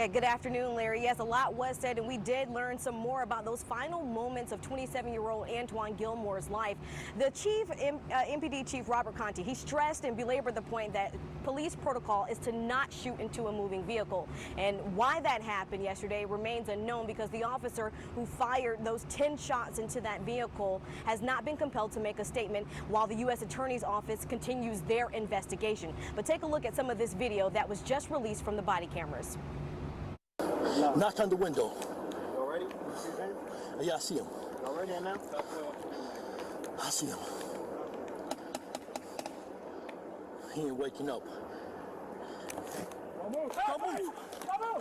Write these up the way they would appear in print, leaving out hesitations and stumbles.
Good afternoon, Larry. Yes, a lot was said, and we did learn some more about those final moments of 27-year-old Antwan Gilmore's life. The MPD chief, Robert Conti, he stressed and belabored the point that police protocol is to not shoot into a moving vehicle. And why that happened yesterday remains unknown, because the officer who fired those 10 shots into that vehicle has not been compelled to make a statement while the U.S. Attorney's Office continues their investigation. But take a look at some of this video that was just released from the body cameras. Knock on the window. You all ready? Yeah, I see him. You all ready now? I see him. He ain't waking up. Don't move! Don't move! Don't move!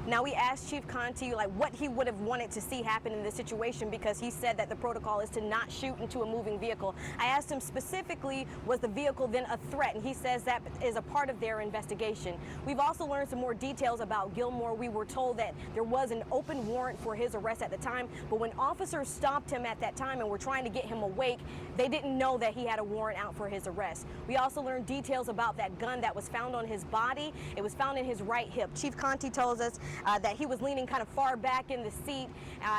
Now, we asked Chief Conti what he would have wanted to see happen in this situation, because he said that the protocol is to not shoot into a moving vehicle. I asked him specifically, was the vehicle then a threat? And he says that is a part of their investigation. We've also learned some more details about Gilmore. We were told that there was an open warrant for his arrest at the time, but when officers stopped him at that time and were trying to get him awake, they didn't know that he had a warrant out for his arrest. We also learned details about that gun that was found on his body. It was found in his right hip. Chief Conti tells us that he was leaning kind of far back in the seat,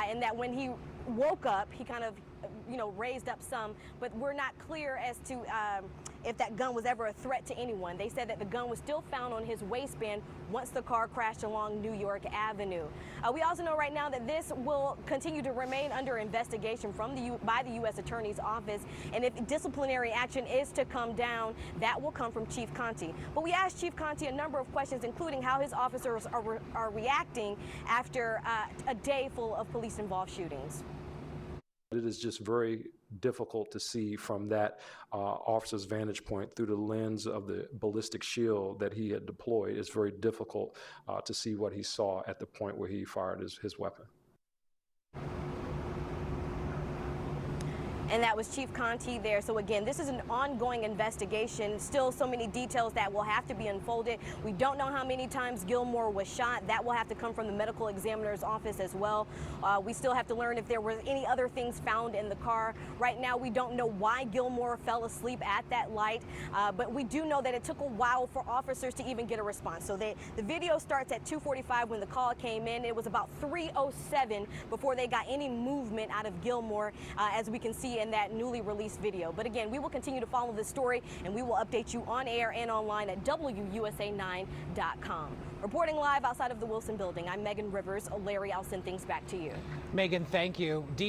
and that when he woke up, he kind of, raised up some, but we're not clear as to if that gun was ever a threat to anyone. They said that the gun was still found on his waistband once the car crashed along New York Avenue. We also know right now that this will continue to remain under investigation by the U.S. Attorney's Office, and if disciplinary action is to come down, that will come from Chief Conti. But we asked Chief Conti a number of questions, including how his officers are reacting after a day full of police-involved shootings. It is just very difficult to see from that officer's vantage point through the lens of the ballistic shield that he had deployed. It's very difficult to see what he saw at the point where he fired his weapon. And that was Chief Conti there. So again, this is an ongoing investigation. Still so many details that will have to be unfolded. We don't know how many times Gilmore was shot. That will have to come from the medical examiner's office as well. We still have to learn if there were any other things found in the car. Right now, we don't know why Gilmore fell asleep at that light, but we do know that it took a while for officers to even get a response. So the video starts at 2:45 when the call came in. It was about 3:07 before they got any movement out of Gilmore, as we can see in that newly released video. But again, we will continue to follow this story, and we will update you on air and online at WUSA9.com. Reporting live outside of the Wilson building, I'm Megan Rivers. Larry, I'll send things back to you. Megan, thank you.